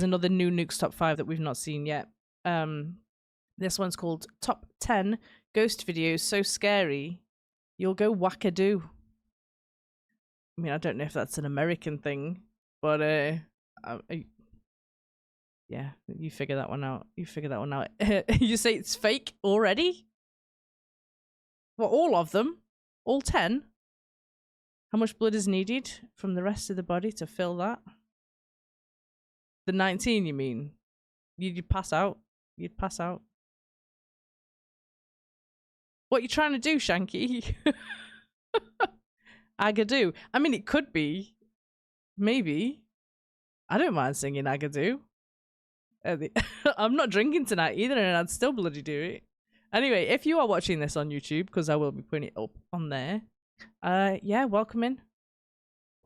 another new Nukes top 5 that we've not seen yet. This one's called Top 10 Ghost Videos So Scary You'll Go Wack-A-Doo. I mean, I don't know if that's an American thing, but yeah, you figure that one out. You say it's fake already? Well, all of them? All 10? How much blood is needed from the rest of the body to fill that? The 19, you mean? You'd pass out. You'd pass out. What are you trying to do, Shanky? Wack-A-Doo. I mean, it could be. Maybe. I don't mind singing Wack-A-Doo. I'm not drinking tonight either, and I'd still bloody do it. Anyway, if you are watching this on YouTube, because I will be putting it up on there, yeah, welcome in.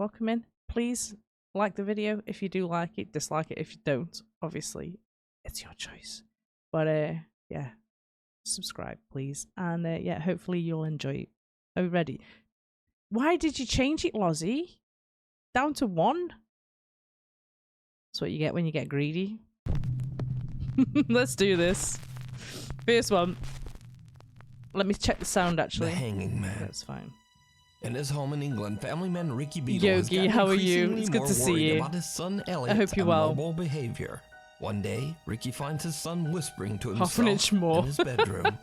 Welcome in. Please like the video if you do like it. Dislike it if you don't. Obviously, it's your choice. But yeah, subscribe, please. And yeah, hopefully you'll enjoy it. Are we ready? Why did you change it, Lozzie? Down to 1? That's what you get when you get greedy. Let's do this. First one. Let me check the sound, actually. The Hanging Man. That's fine. In his home in England, family man Ricky Beadle Yogi, how are you? It's good to see you. About his son Elliot's I hope you're well. abnormal behavior. One day, Ricky finds his son whispering to himself Half an inch more. in his bedroom.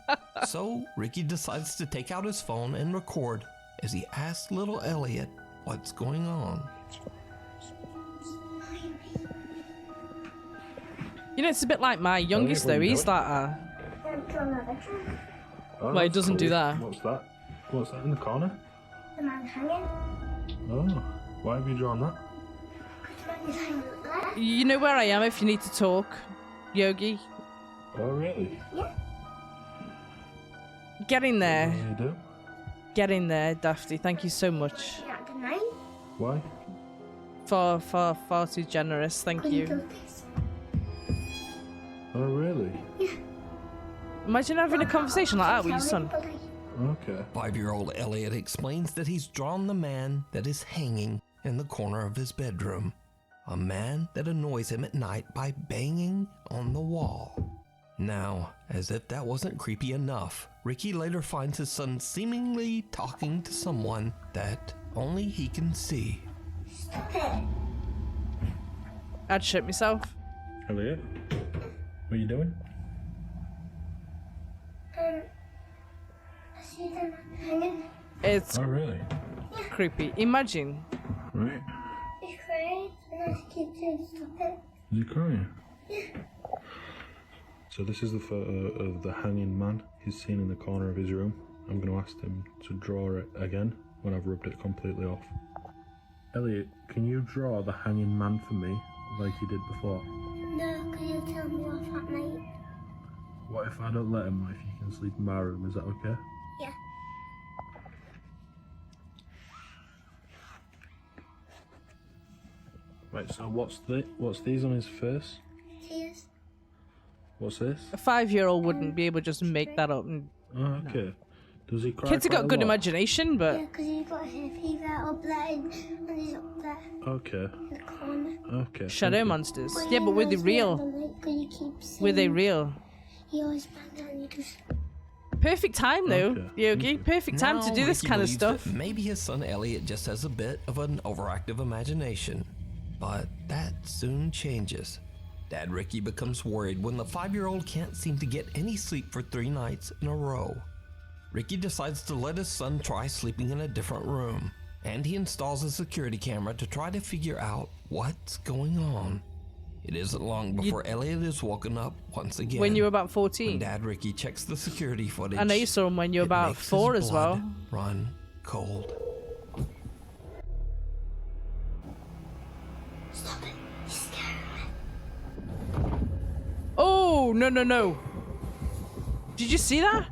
So, Ricky decides to take out his phone and record as he asks little Elliot what's going on. You know, it's a bit like my youngest, though. He's like well, he doesn't do that. What's that? What's that in the corner? The man hanging. Oh, why have you drawn that? The man is hanging there. You know where I am if you need to talk, Yogi. Oh, really? Yeah. Get in there. You do? Get in there, Dafty. Thank you so much. Yeah, good night. Why? Far too generous. Thank Can you you. do this? Oh, really? Yeah. Imagine having a conversation like that with your son. Okay. 5-year-old Elliot explains that he's drawn the man that is hanging in the corner of his bedroom. A man that annoys him at night by banging on the wall. Now, as if that wasn't creepy enough, Ricky later finds his son seemingly talking to someone that only he can see. Stop it. I'd shit myself. Elliot, what are you doing? I see the man hanging. It's Oh, really? creepy. Imagine. Right. He's crying, and I keep saying stop it. Is he crying? Yeah. So this is the photo of the hanging man he's seen in the corner of his room. I'm going to ask him to draw it again when I've rubbed it completely off. Elliot, can you draw the hanging man for me like you did before? No, can you tell me off at night? What if I don't let him? What if you can sleep in my room? Is that okay? Yeah. Right, so what's these on his face? Tears. What's this? A 5-year-old wouldn't be able to just make that up. And Oh, okay. Does he cry? kids have quite got a good lot? imagination, but Yeah, because he's got hair fever up there, and he's up there Okay. in the corner. Okay. shadow thank you. monsters. But Yeah, he but were they knows me real? at the night 'cause he keeps Were they saying- real? He always bangs and he just... Perfect time, though, Okay. Yogi. Perfect time to Now, do this Ricky kind of believes stuff. that maybe his son Elliot just has a bit of an overactive imagination. But that soon changes. Dad Ricky becomes worried when the 5-year-old can't seem to get any sleep for 3 nights in a row. Ricky decides to let his son try sleeping in a different room, and he installs a security camera to try to figure out what's going on. It isn't long before Elliot is woken up once again. When you were about When 14. Dad Ricky checks the security footage, I know you saw him when you were it about makes his 4 as well. blood run cold. Stop it. He's scaring me. Oh, no. Did you see that?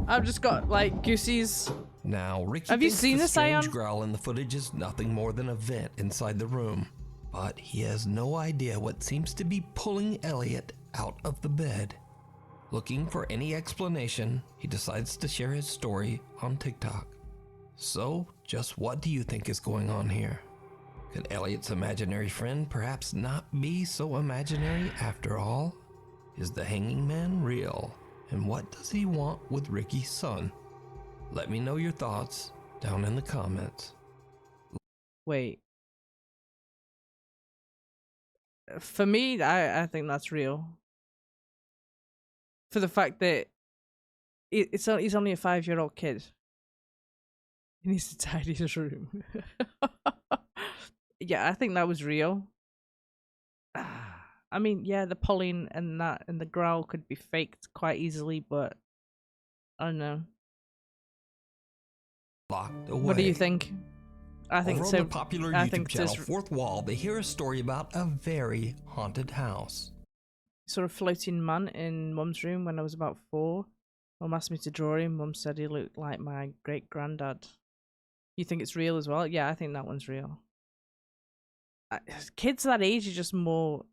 I've just got, like, goosies. Now, Ricky Have you thinks seen the this, strange Ion? growl in the footage is nothing more than a vent inside the room. But he has no idea what seems to be pulling Elliot out of the bed. Looking for any explanation, he decides to share his story on TikTok. So, just what do you think is going on here? Could Elliot's imaginary friend perhaps not be so imaginary after all? Is the hanging man real? And what does he want with Ricky's son? Let me know your thoughts down in the comments. Wait. For me, I think that's real. For the fact that he's only a 5-year-old kid. He needs to tidy his room. Yeah, I think that was real. I mean, yeah, the pulling and that and the growl could be faked quite easily, but I don't know. Locked away. What do you think? I think Over so. on the popular I YouTube think channel this Fourth Wall, they hear a story about a very haunted house. sort of floating man in Mum's room when I was about 4. Mum asked me to draw him. Mum said he looked like my great granddad. You think it's real as well? Yeah, I think that one's real. Kids that age are just more,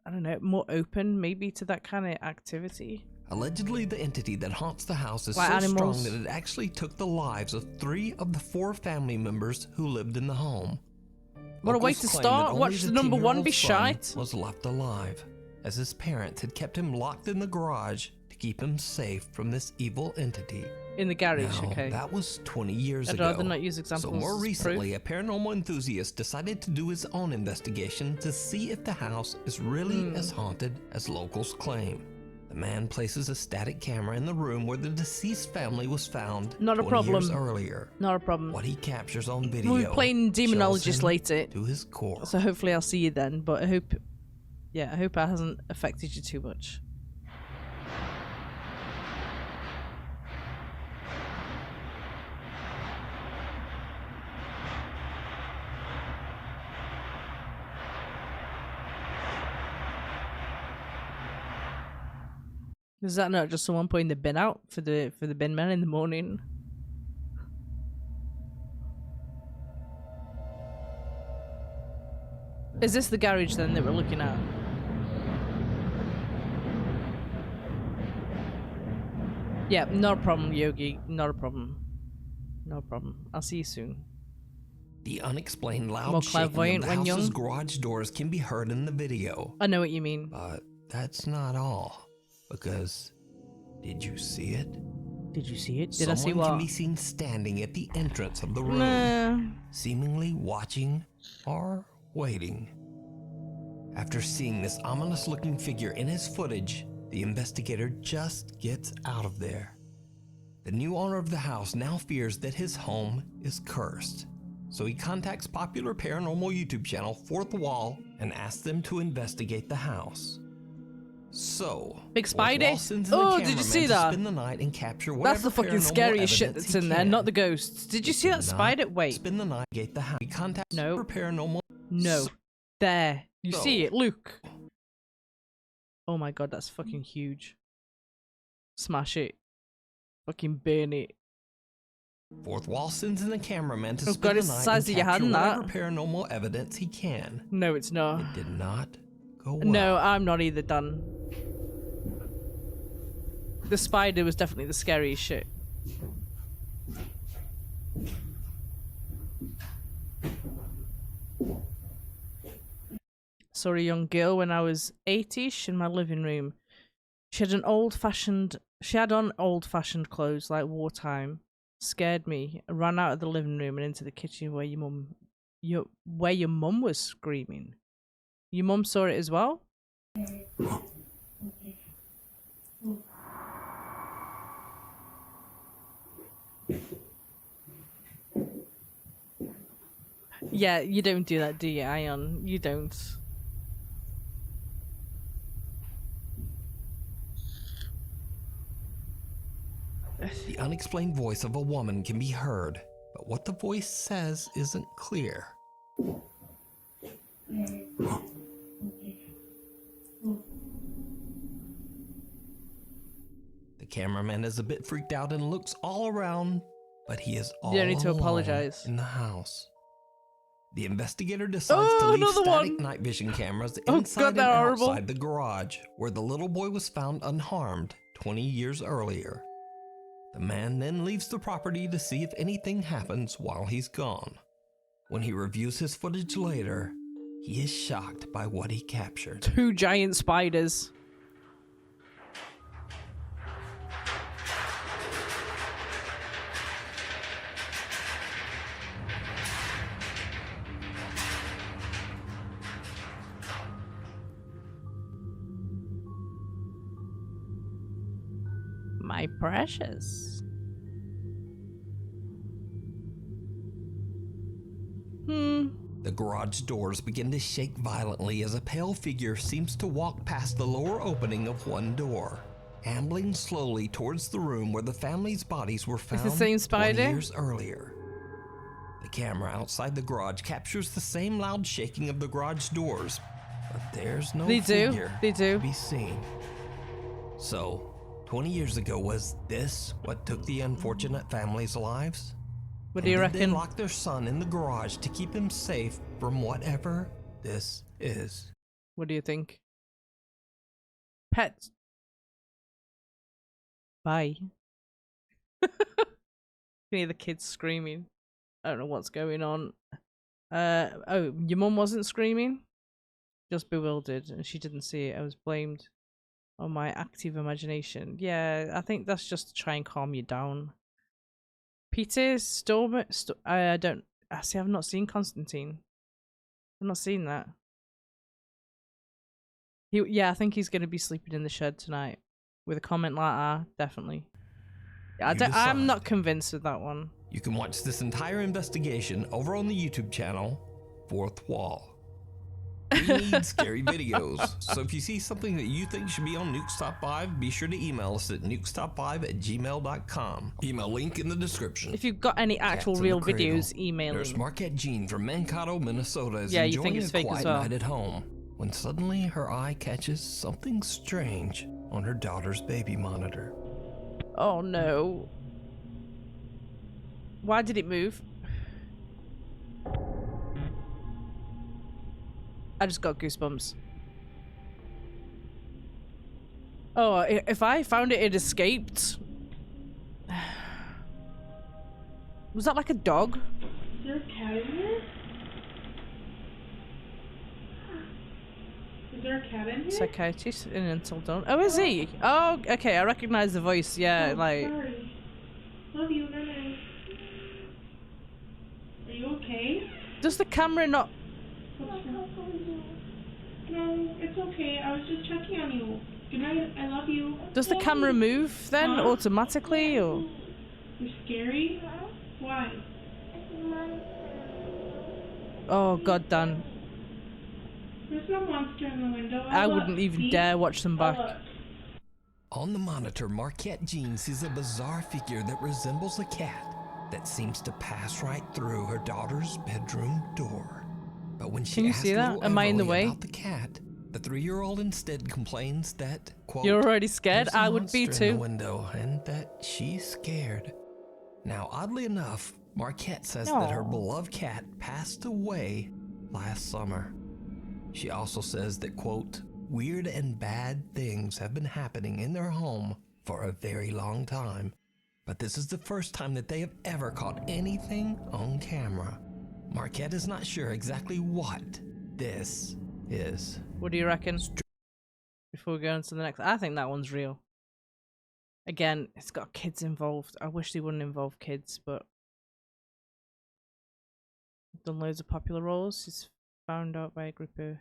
I don't know, more open maybe to that kind of activity. Allegedly, the entity that haunts the house is Like so animals. strong that it actually took the lives of 3 of the 4 family members who lived in the home. What a way Locals to claim start. that only Watch the number 1 10-year-old be son shite. was left alive, as his parents had kept him locked in the garage to keep him safe from this evil entity. In the garage, Now, okay. that was 20 years I'd ago. rather not use examples So more as recently, proof. a paranormal enthusiast decided to do his own investigation to see if the house is really as haunted as locals claim. The man places a static camera in the room where the deceased family was found Not a 20 years problem. earlier. Not a problem. What he captures on video We'll be playing chills Demonologist him later, to his core. so hopefully I'll see you then. But I hope, yeah, I hope it hasn't affected you too much. Is that not just someone putting the bin out for the bin men in the morning? Is this the garage then that we're looking at? Yeah, not a problem, Yogi. Not a problem. No problem. I'll see you soon. The unexplained More loud shaking of clairvoyant the when house's young? garage doors can be heard in the video. I know what you mean. But that's not all, because did you see it? Did you see it? Did I see Someone can what? be seen standing at the entrance of the room, Nah. seemingly watching or waiting. After seeing this ominous-looking figure in his footage, the investigator just gets out of there. The new owner of the house now fears that his home is cursed, so he contacts popular paranormal YouTube channel Fourth Wall and asks them to investigate the house. So, Big Fourth Wall Spidey? sends in a Oh, did you cameraman see to that? spend the night and capture That's whatever the fucking paranormal scariest shit evidence that's he in there, can. not the ghosts. Did you see that Did not spider? Wait. Spend the night, gate the house. He contacts No. paranormal. No. There. You So- see it? Look. Oh my god, that's fucking huge. Smash it. Fucking burn it. Fourth Wall sends in a cameraman to Oh spend god, the it's the night size and of your capture hand, that. whatever paranormal evidence he can. No, it's not. It did not go well. No, I'm not either done. The spider was definitely the scariest shit. Saw a young girl when I was 8ish in my living room. She had on old-fashioned clothes like wartime. Scared me. I ran out of the living room and into the kitchen where your mum was screaming. Your mum saw it as well? Yeah, you don't do that, do you, Ion? You don't. The unexplained voice of a woman can be heard, but what the voice says isn't clear. The cameraman is a bit freaked out and looks all around, but he is all You don't need to alone apologize. in the house. The investigator decides Oh, to leave another static one. night vision cameras Oh, inside God, and they're horrible. outside the garage, where the little boy was found unharmed 20 years earlier. The man then leaves the property to see if anything happens while he's gone. When he reviews his footage later, he is shocked by what he captured. 2 giant spiders. My precious. The garage doors begin to shake violently as a pale figure seems to walk past the lower opening of one door, ambling slowly towards the room where the family's bodies were found the same 20 spider? years earlier. The camera outside the garage captures the same loud shaking of the garage doors, but there's no figure to be seen. So, 20 years ago, was this what took the unfortunate family's lives? What do you Did they reckon? lock their son in the garage to keep him safe from whatever this is? What do you think? Pets. Bye. You can hear the kids screaming. I don't know what's going on. Oh, your mum wasn't screaming? Just bewildered, and she didn't see it. I was blamed on my active imagination. Yeah, I think that's just to try and calm you down. Peter Storm. I don't. See, I've not seen Constantine. I've not seen that. Yeah, I think he's going to be sleeping in the shed tonight. With a comment like that, definitely. I'm not convinced with that one. You can watch this entire investigation over on the YouTube channel, Fourth Wall. We need scary videos, so if you see something that you think should be on Nukes Top 5, be sure to email us at nukestop5@gmail.com. Email link in the description. If you've got any actual Cats in the real cradle. videos, email Nurse me. Marquette Jean from Mankato, Minnesota is Yeah, you enjoying think it's a fake as quiet well. night at home when suddenly her eye catches something strange on her daughter's baby monitor. Oh no. Why did it move? I just got goosebumps. Oh, if I found it escaped. Was that like a dog? Is there a cat in here? Is there a cat in here? Psychiatrist in until dawn. Oh, is he? Oh, okay. I recognize the voice. Yeah, like. Sorry. Love you, night. Are you okay? Does the camera not? What's wrong? No, it's okay. I was just checking on you. Good night. I love you. Does the camera move then Huh? automatically, or? You're scary? Why? Oh God, Dan. There's no monster in the window. I wouldn't even dare watch them back. On the monitor, Marquette Jean sees a bizarre figure that resembles a cat that seems to pass right through her daughter's bedroom door. But when she Can you asks see that? little Am I in the Everly way? about the cat, the 3-year-old instead complains that, quote, You're already scared? "There's a I would be monster in the too. window," and that she's scared. Now, oddly enough, Marquette says that her Aw. beloved cat passed away last summer. She also says that, quote, "weird and bad things have been happening in their home for a very long time, but this is the first time that they have ever caught anything on camera." Marquette is not sure exactly what this is. What do you reckon? Before we go on to the next, I think that one's real. Again, it's got kids involved. I wish they wouldn't involve kids, but done loads of popular roles. He's found out by a group of.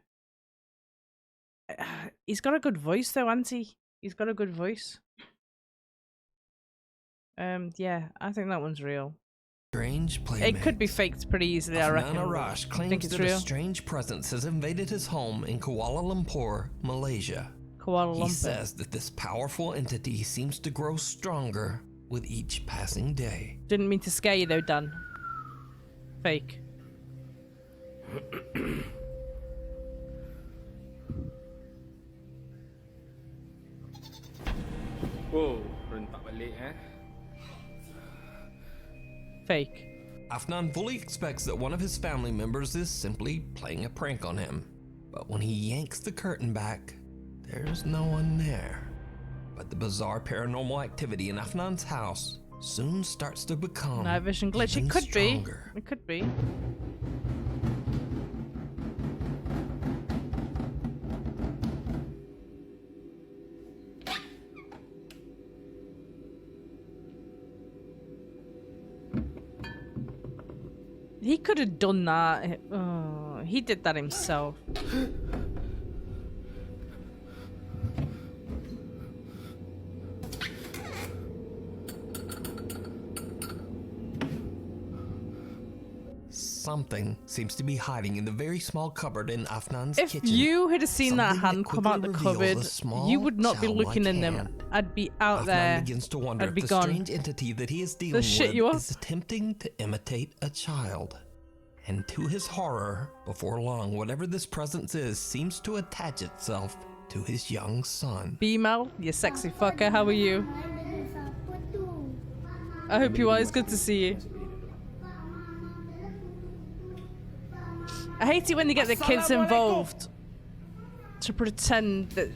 He's got a good voice, though, hasn't he? He's got a good voice. Yeah, I think that one's real. Strange playmate. It could be faked pretty easily, I reckon. Afnan but Arash I claims think it's that a real. strange presence has invaded his home in Kuala Lumpur, Malaysia. Kuala He Lumpur. says that this powerful entity seems to grow stronger with each passing day. Didn't mean to scare you though, Dan. Fake. Oh, rentak balik Fake. Afnan fully expects that one of his family members is simply playing a prank on him. But when he yanks the curtain back, there's no one there. But the bizarre paranormal activity in Afnan's house soon starts to become Night vision glitch. It even could stronger. be. It could be. He could have done that. Oh, he did that himself. Something seems to be hiding in the very small cupboard in Afnan's If kitchen. you had seen that Something hand come out the quickly reveals cupboard, a small, you would not be childlike looking in them. hand. I'd be out Afnan there. begins to wonder I'd if be the gone. strange entity that he is dealing shit with you up. is attempting to imitate a child. And to his horror, before long, whatewhatever this presence is seems to attach itself to his young son. B-Mel, you sexy fucker, how are you? I hope you are. It's good to see you. I hate it when they get the kids involved to pretend that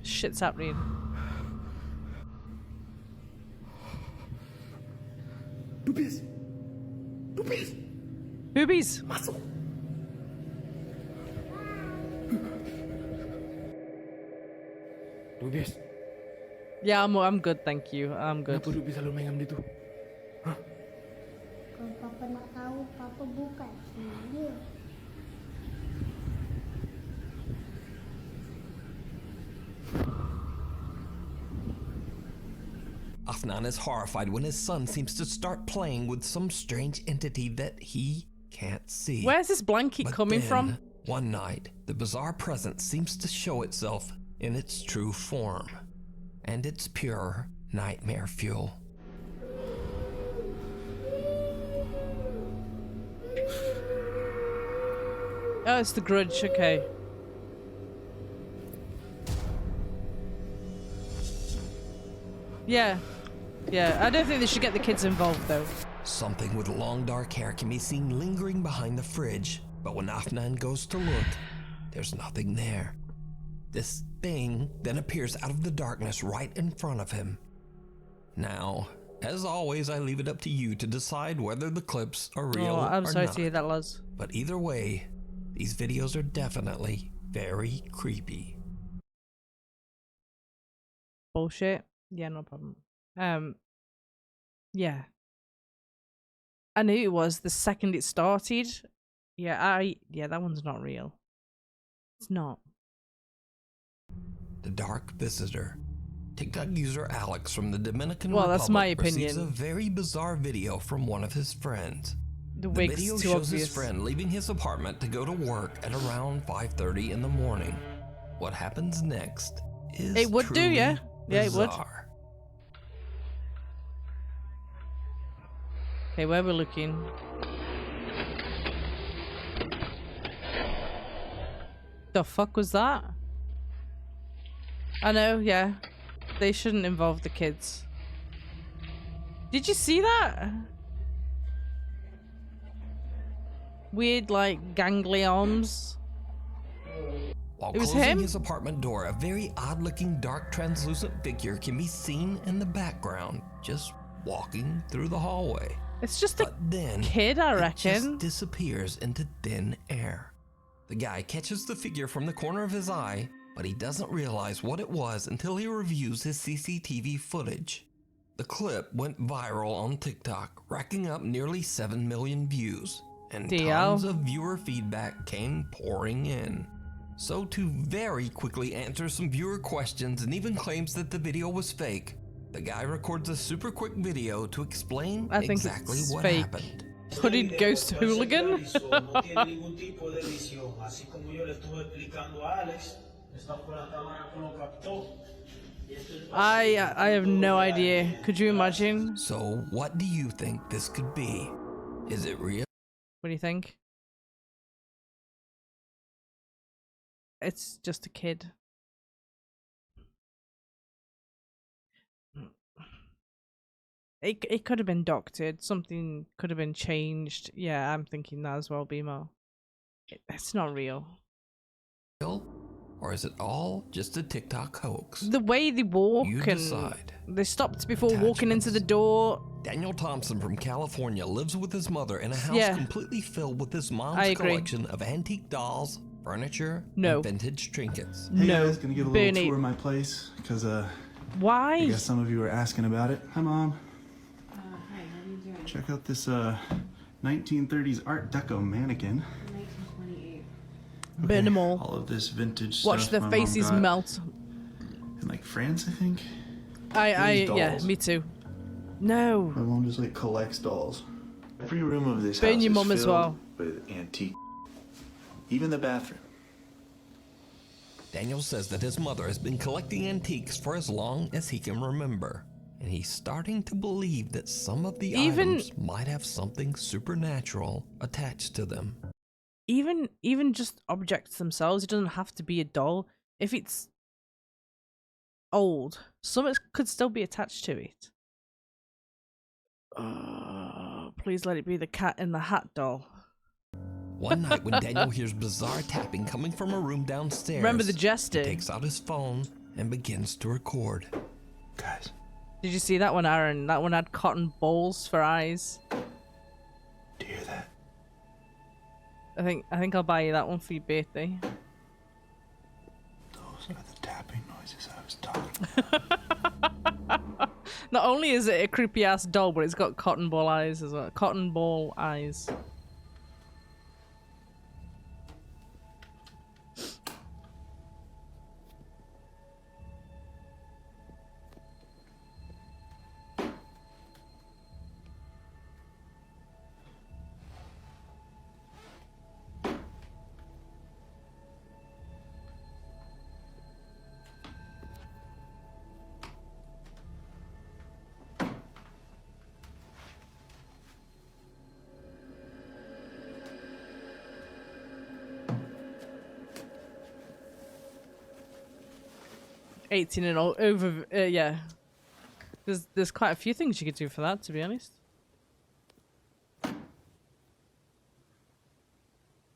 shit's happening. Boobies! Boobies! Boobies! Muscle! Boobies! Yeah, I'm good, thank you. I'm good. Kenapa Boobies selalu main dengan dia tu? Kalau Papa nak tahu, Papa bukan. Dia. Afnan is horrified when his son seems to start playing with some strange entity that he can't see. Where's this blanket But coming then, from? One night, the bizarre presence seems to show itself in its true form, and it's pure nightmare fuel. Oh, it's the Grudge, okay. Yeah. Yeah, I don't think they should get the kids involved though. Something with long dark hair can be seen lingering behind the fridge, but when Afnan goes to look, there's nothing there. This thing then appears out of the darkness right in front of him. Now, as always, I leave it up to you to decide whether the clips are real Oh, I'm or sorry not. to hear that, Luz. But either way, these videos are definitely very creepy. Bullshit. Yeah, no problem. Yeah. I knew it was the second it started. Yeah, that one's not real. It's not. The Dark Visitor. TikTok user Alex from the Dominican Well, Republic that's my receives a opinion. very bizarre video from one of his friends. The The wig's video too shows obvious. his friend leaving his apartment to go to work at around 5:30 in the morning. What happens next is It would do, truly yeah. Yeah, it would. bizarre. Okay, where we're looking. The fuck was that? I know, yeah. They shouldn't involve the kids. Did you see that? Weird, like, gangly arms. While It was closing him? his apartment door, a very odd-looking dark translucent figure can be seen in the background, just walking through the hallway. It's just a But then kid, I it reckon. just disappears into thin air. The guy catches the figure from the corner of his eye, but he doesn't realize what it was until he reviews his CCTV footage. The clip went viral on TikTok, racking up nearly 7 million views, and DL. tons of viewer feedback came pouring in. So to very quickly answer some viewer questions and even claims that the video was fake, the guy records a super quick video to explain I think exactly it's what fake. happened. Hooded ghost hooligan? No tiene ningún tipo de visión, así como yo le estuve explicando a Alex, esta fue la cámara que lo captó. I have no idea. Could you imagine? So what do you think this could be? Is it real? What do you think? It's just a kid. It could have been doctored. Something could have been changed. Yeah, I'm thinking that as well, Bimo. It's not real. Or is it all just a TikTok hoax? The way they walk You and decide. they stopped before walking into the door. Daniel Thompson from California lives with his mother in a house Yeah. completely filled with his mom's I agree. collection of antique dolls, furniture, No. and vintage trinkets. Hey No, guys, gonna give a little Bernie. tour of my place because I Why? guess some of you were asking about it. Hi, Mom. Check out this 1930s Art Deco mannequin. 1928. Burn them all. All of this vintage Watch stuff their my mom faces got melt. in like France, I think. Yeah, dolls. me too. No. My mom just like collects dolls. Every room of this Burn house your is mum filled as well. with antique. Even the bathroom. Daniel says that his mother has been collecting antiques for as long as he can remember, and he's starting to believe that some of the items might have something supernatural attached to them. Even just objects themselves, it doesn't have to be a doll. If it's old, something could still be attached to it. Please let it be the Cat in the Hat doll. One night when Daniel hears bizarre tapping coming from a room downstairs, Remember the jester? he takes out his phone and begins to record. Guys. Did you see that one, Aaron? That one had cotton balls for eyes. Do you hear that? I think I'll buy you that one for your birthday. Those are the tapping noises I was talking about. Not only is it a creepy ass doll, but it's got cotton ball eyes as well. Cotton ball eyes. $18 and over, yeah. There's quite a few things you could do for that, to be honest.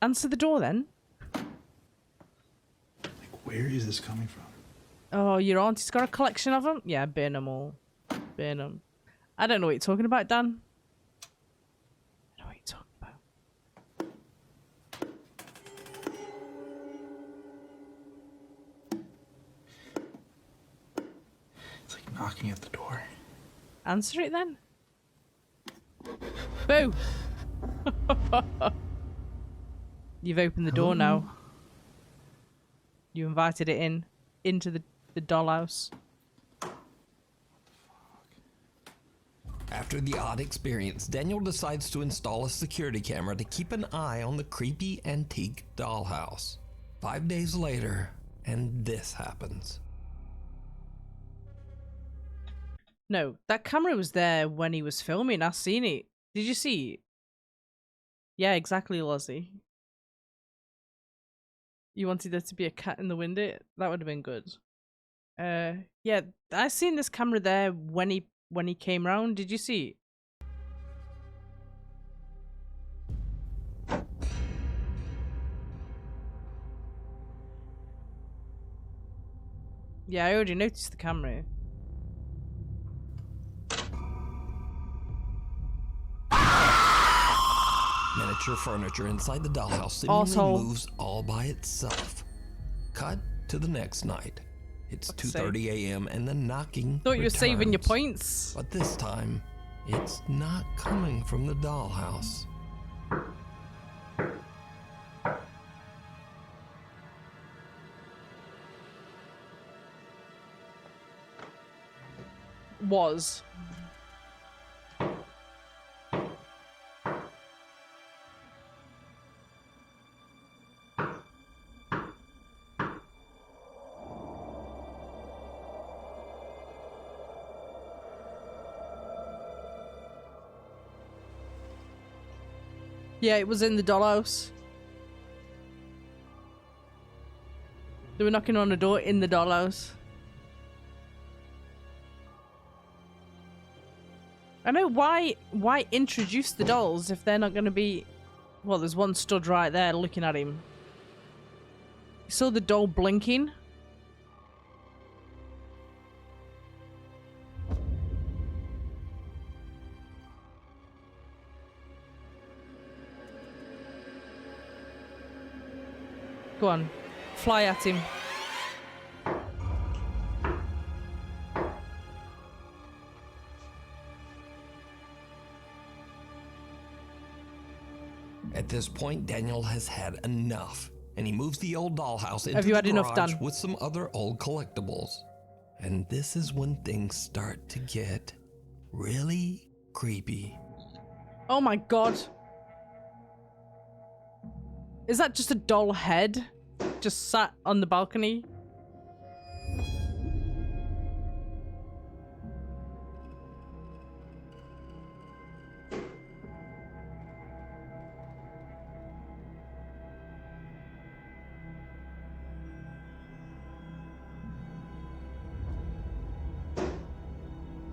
Answer the door then. Like, where is this coming from? Oh, your auntie's got a collection of them? Yeah, burn them all. Burn them. I don't know what you're talking about, Dan. I don't know what you're talking about. It's like knocking at the door. Answer it then. Boo! You've opened the door now. You invited it into the dollhouse. After the odd experience, Daniel decides to install a security camera to keep an eye on the creepy antique dollhouse. 5 days later, and this happens. No, that camera was there when he was filming. I've seen it. Did you see it? Yeah, exactly, Lozzie. You wanted there to be a cat in the window? That would have been good. Yeah, I seen this camera there when he came round. Did you see it? Yeah, I already noticed the camera. Miniature furniture inside the dollhouse seemingly moves all by itself. Cut to the next night. It's 2:30 a.m. and the knocking Thought you were saving your returns. points. But this time, it's not coming from the dollhouse. Was. Yeah, it was in the dollhouse. They were knocking on the door in the dollhouse. I know why introduce the dolls if they're not going to be... Well, there's one stood right there looking at him. You saw the doll blinking? Go on, fly at him. At this point, Daniel has had enough, and he moves the old dollhouse into Have you the had enough garage done? with some other old collectibles. And this is when things start to get really creepy. Oh my god. Is that just a doll head? Just sat on the balcony?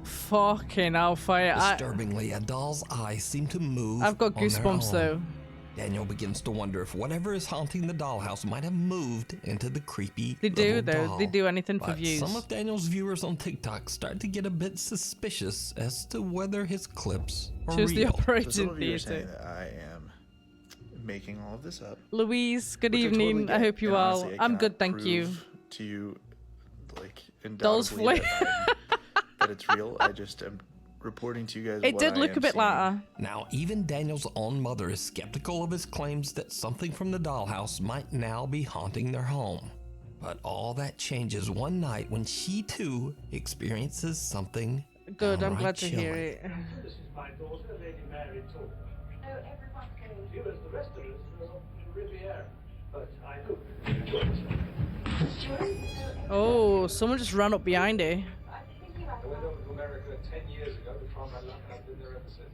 Fucking hellfire. Disturbingly, a doll's eyes seem to move. I've got on their goosebumps own. though. Daniel begins to wonder if whatever is haunting the dollhouse might have moved into the creepy They do little though. doll. They do anything for But views. some of Daniel's viewers on TikTok start to get a bit suspicious as to whether his clips are Choose the real. So some operating of you are saying theatre. that I am making all of this up. Louise, good which I evening. totally I get, hope you and are. honestly, I I'm cannot good, thank you. prove to you, like, Doll's undoubtedly flame. that it's real. I just am reporting to you guys. It what did I look am a bit seeing. like that. Now, even Daniel's own mother is skeptical of his claims that something from the dollhouse might now be haunting their home. But all that changes one night when she too experiences something Good, I'm downright glad to hear chilling. it. This is my daughter, Lady Mary Talk. Oh, everyone's going. You as the rest of us in Riviera. But I hope you enjoy yourself. Oh, someone just ran up behind her. I went over to America 10 years ago to try my luck, and I've been there ever since.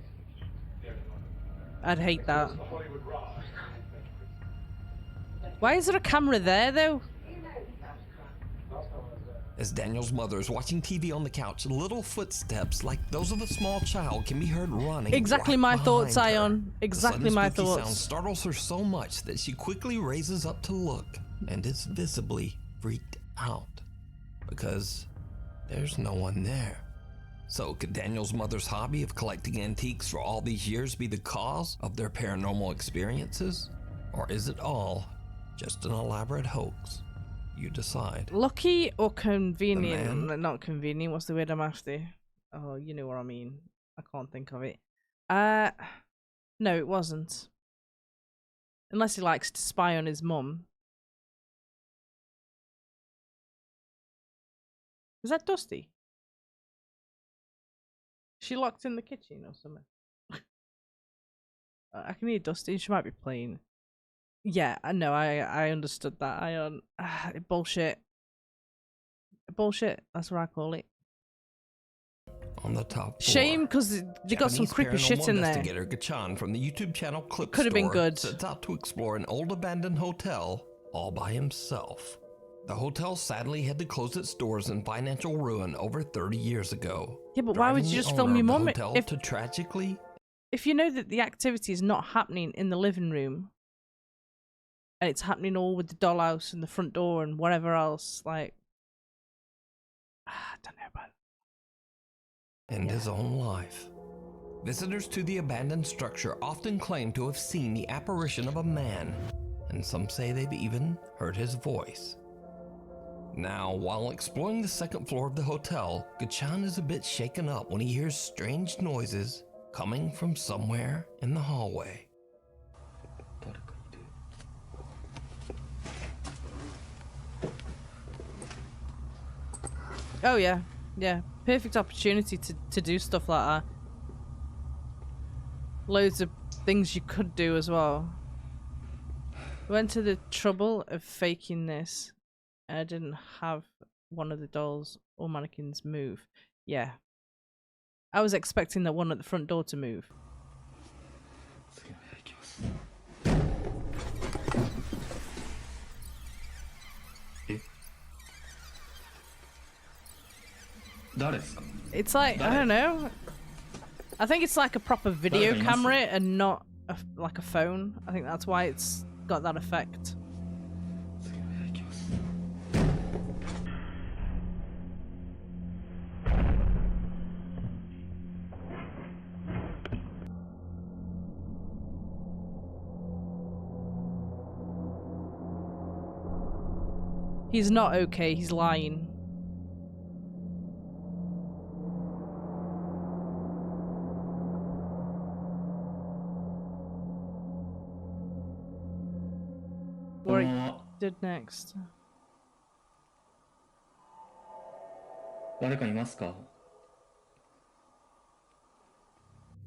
I'd hate that. The Hollywood Ride. Why is there a camera there though? As Daniel's mother is watching TV on the couch, little footsteps like those of a small child can be heard running. Exactly right my thoughts, behind her. Ion. The Exactly sudden my spooky thoughts. sound startles her so much that she quickly raises up to look and is visibly freaked out because there's no one there. So could Daniel's mother's hobby of collecting antiques for all these years be the cause of their paranormal experiences? Or is it all just an elaborate hoax? You decide. Lucky or convenient? man. Not convenient. What's the word I'm after? Oh, you know what I mean. I can't think of it. No, it wasn't. Unless he likes to spy on his mum. Is that Dusty? Is she locked in the kitchen or something? I can hear Dusty. She might be playing. Yeah, I know. I understood that. Bullshit. Bullshit. That's what I call it. On the top floor. Shame because they got some Japanese creepy shit paranormal in there. investigator Gachan from the YouTube channel Clip Could have been Store good. sets out to explore an old abandoned hotel all by himself. The hotel sadly had to close its doors in financial ruin over 30 years ago. Yeah, but why would driving you the just film owner your of the mum hotel if to tragically if you know that the activity is not happening in the living room and it's happening all with the dollhouse and the front door and whatever else, like I don't know about end his own life. Visitors to the abandoned structure often claim to have seen the apparition of a man, and some say they've even heard his voice. Now, while exploring the second floor of the hotel, Gachan is a bit shaken up when he hears strange noises coming from somewhere in the hallway. Oh yeah, yeah. Perfect opportunity to do stuff like that. Loads of things you could do as well. Went to the trouble of faking this. I didn't have one of the dolls or mannequins move. Yeah. I was expecting that one at the front door to move. It's like, I don't know. I think it's like a proper video camera and not like a phone. I think that's why it's got that effect. He's not okay, he's lying. What he did next. 誰かいますか?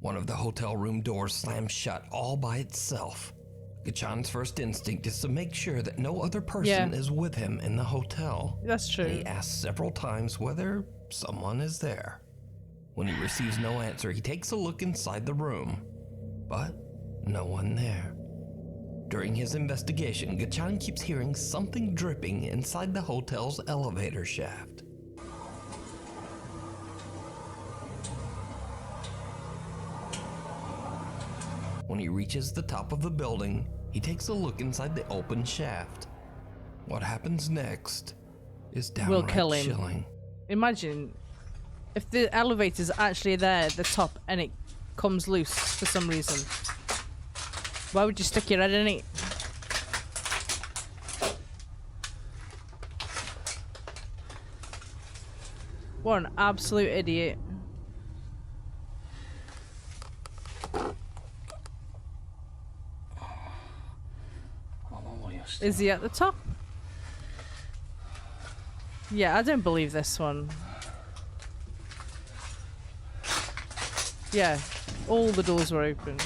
One of the hotel room doors slams shut all by itself. Gachan's first instinct is to make sure that no other person is with him in the hotel. That's true. And he asks several times whether someone is there. When he receives no answer, he takes a look inside the room, but no one there. During his investigation, Gachan keeps hearing something dripping inside the hotel's elevator shaft. When he reaches the top of the building, he takes a look inside the open shaft. What happens next is downright kill him. chilling. Imagine if the elevator's actually there at the top and it comes loose for some reason. Why would you stick your head in it? What an absolute idiot. Is he at the top? Yeah, I don't believe this one. Yeah, all the doors were open.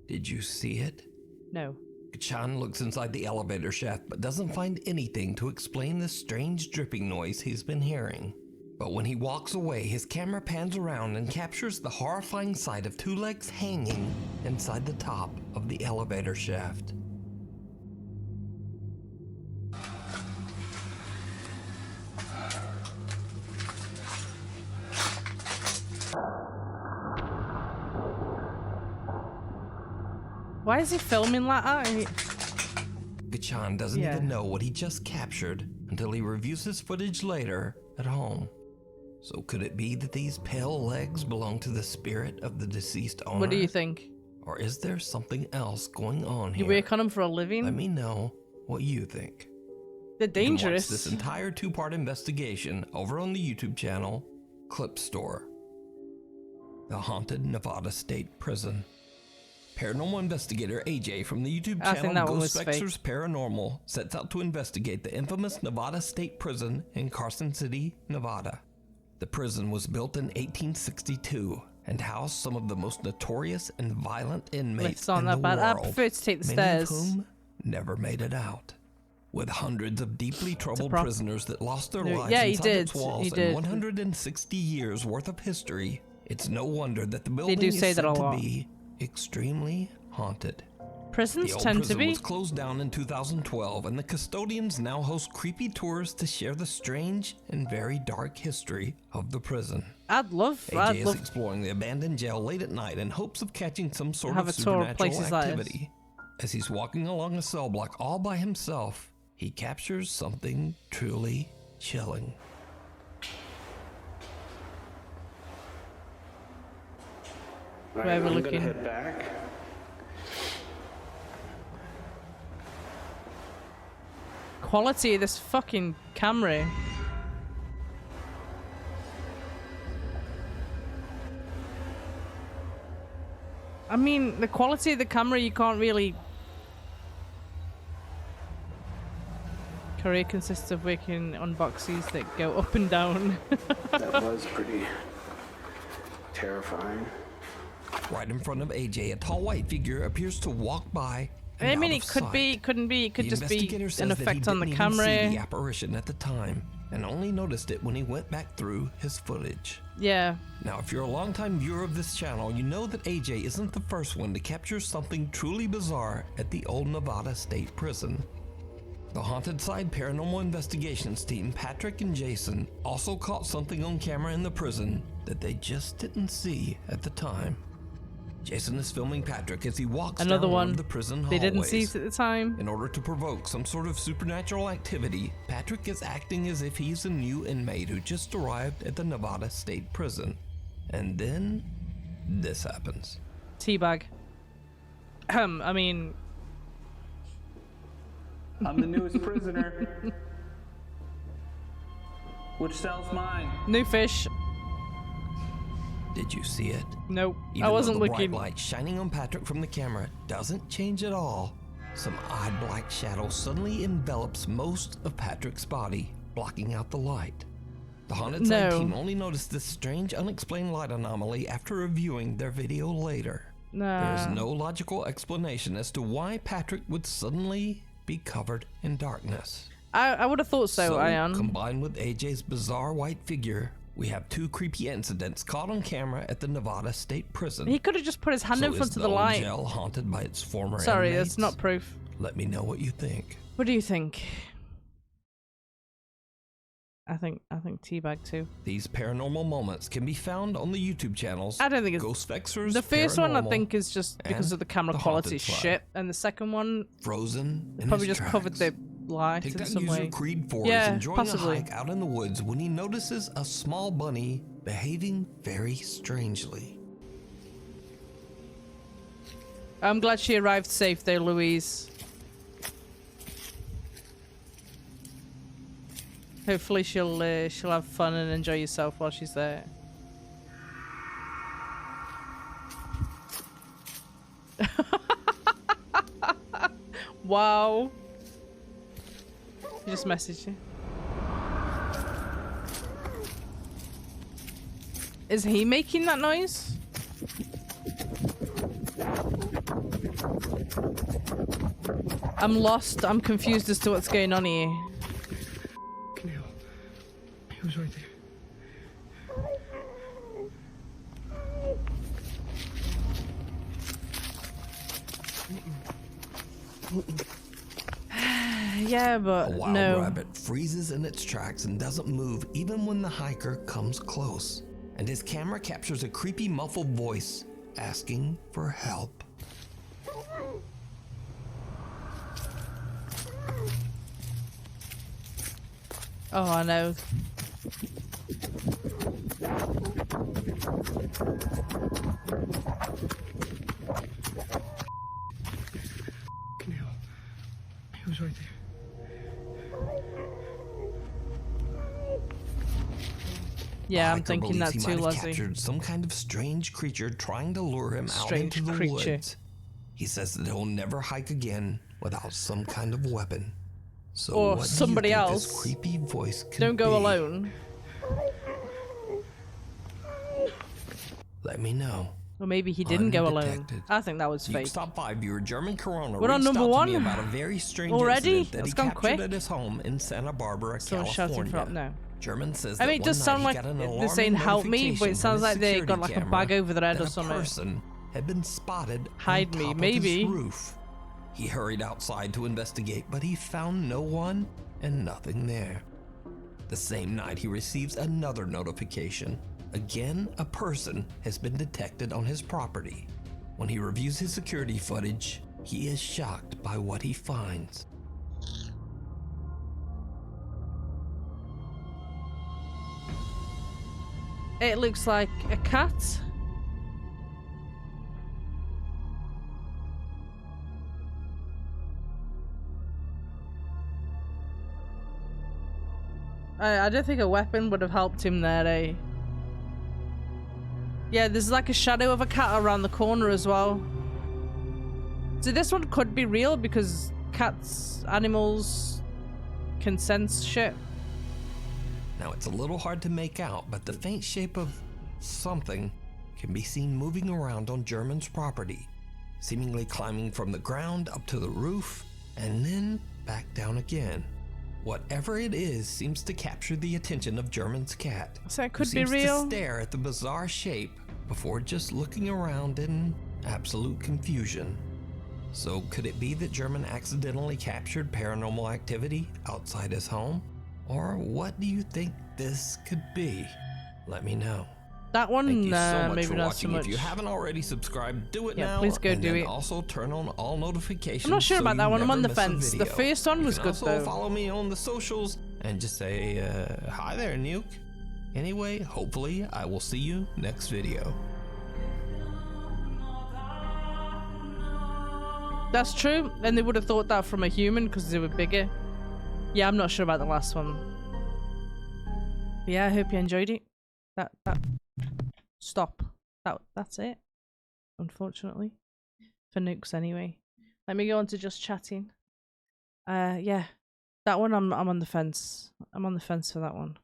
Did you see it? No. Gachan looks inside the elevator shaft but doesn't find anything to explain the strange dripping noise he's been hearing. But when he walks away, his camera pans around and captures the horrifying sight of two legs hanging inside the top of the elevator shaft. Why is he filming like that? Gachan doesn't even know what he just captured until he reviews his footage later at home. So could it be that these pale legs belong to the spirit of the deceased owner? What do you think? Or is there something else going on here? You work on them for a living? Let me know what you think. They're dangerous. You can watch this entire two-part investigation over on the YouTube channel Clip Store. The Haunted Nevada State Prison. Paranormal investigator AJ from the YouTube channel Ghost Vexers Paranormal sets out to investigate the infamous Nevada State Prison in Carson City, Nevada. The prison was built in 1862 and housed some of the most notorious and violent inmates in the world, I prefer to take the many stairs. of whom never made it out. With hundreds of deeply troubled prisoners that lost their lives inside its walls and 160 years worth of history, it's no wonder that the building is said to be extremely haunted. Prisons the tend old prison to be. was closed down in 2012, and the custodians now host creepy tours to share the strange and very dark history of the prison. AJ is exploring the abandoned jail late at night in hopes of catching some sort of supernatural activity. As he's walking along a cell block all by himself, he captures something truly chilling. Where we're looking. Head back. Quality of this fucking camera. I mean, the quality of the camera, you can't really. Career consists of working on boxes that go up and down. That was pretty terrifying. Right in front of AJ, a tall white figure appears to walk by. I mean, it could be, it couldn't be, it could just be an effect on the camera. He didn't see the apparition at the time and only noticed it when he went back through his footage. Yeah. Now, if you're a longtime viewer of this channel, you know that AJ isn't the first one to capture something truly bizarre at the old Nevada State Prison. The Haunted Side Paranormal Investigations team, Patrick and Jason, also caught something on camera in the prison that they just didn't see at the time. Jason is filming Patrick as he walks down one of the prison hallways. They didn't see it at the time. In order to provoke some sort of supernatural activity, Patrick is acting as if he's a new inmate who just arrived at the Nevada State Prison. And then, this happens. Teabag. I mean... I'm the newest prisoner. Which cell's mine? New fish. Did you see it? Nope. Even I wasn't though the looking. bright light shining on Patrick from the camera doesn't change at all, some odd black shadow suddenly envelops most of Patrick's body, blocking out the light. The Haunted Side team only noticed this strange, unexplained light anomaly after reviewing their video later. There is no logical explanation as to why Patrick would suddenly be covered in darkness. I would have thought so, Ion. Combined with AJ's bizarre white figure, we have two creepy incidents caught on camera at the Nevada State Prison. He could have just put his hand in front of the light. Is the old jail haunted by its former Sorry, inmates? that's not proof. Let me know what you think. What do you think? I think Teabag too. These paranormal moments can be found on the YouTube channels. I don't think it's Ghost Vexers. The first one I Paranormal, think is just because of the camera quality shit, and the second one Frozen. probably just covered the light in TikTok some user way. Creed 4 is enjoying possibly. a hike out in the woods when he notices a small bunny behaving very strangely. I'm glad she arrived safe though, Louise. Hopefully she'll have fun and enjoy herself while she's there. Wow. He just messaged you. Is he making that noise? I'm lost. I'm confused as to what's going on here. He was right there. Yeah, but a wild no. rabbit freezes in its tracks and doesn't move even when the hiker comes close. And his camera captures a creepy muffled voice asking for help. Oh, I know. He was right there. Yeah, I'm Hiker thinking that believes too, he might have Leslie. captured some kind of strange creature trying to lure him out Strange into the creature. woods. He says that he'll never hike again without some kind of weapon. So Or what somebody do you think else. This creepy voice could Don't go be? alone. Let me know. Or maybe he didn't go alone. Undetected. I think that was fake. Nukes Top 5 viewer German Corona We're on reached number out to one? me about a very strange Already? incident that It's he gone captured quick. at his home in Santa Barbara, Someone shouting California. for help now. German says I that mean, it does one sound night he like got an they're alarming saying help me, but it notification sounds from like his they got security like a camera bag over their head that or a something. person had been spotted Hide on me, top maybe. of his roof. He hurried outside to investigate, but he found no one and nothing there. The same night, he receives another notification. Again, a person has been detected on his property. When he reviews his security footage, he is shocked by what he finds. It looks like a cat. I don't think a weapon would have helped him there, eh? Yeah, there's like a shadow of a cat around the corner as well. So this one could be real because cats, animals can sense shit. Now it's a little hard to make out, but the faint shape of something can be seen moving around on German's property, seemingly climbing from the ground up to the roof and then back down again. Whatever it is seems to capture the attention of German's cat. So it could who be seems real. to stare at the bizarre shape before just looking around in absolute confusion. So could it be that German accidentally captured paranormal activity outside his home? Or what do you think this could be? Let me know. That one, Thank you so much maybe for not watching. so much. If you haven't already subscribed, do it Yeah, now. please go and do then it. Also turn on all notifications. I'm not sure so about that you one. I'm on the never miss a fence. The video. first one was You can good also though. follow me on the socials and just say hi there, Nuke. Anyway, hopefully I will see you next video. That's true, and they would have thought that from a human because they were bigger. Yeah, I'm not sure about the last one. But yeah, I hope you enjoyed it. That stop. That's it. Unfortunately, for Nukes anyway. Let me go on to just chatting. Yeah, that one I'm on the fence. I'm on the fence for that one.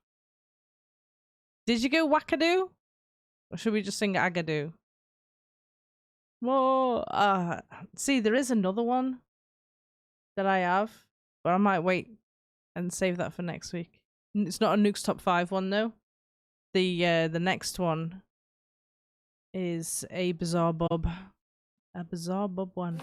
Did you go Wack-A-Doo? Or should we just sing Agadoo? Well, see, there is another one that I have, but I might wait and save that for next week. It's not a Nukes top 5 one though. The next one is a Bizarre Bob. A Bizarre Bob one.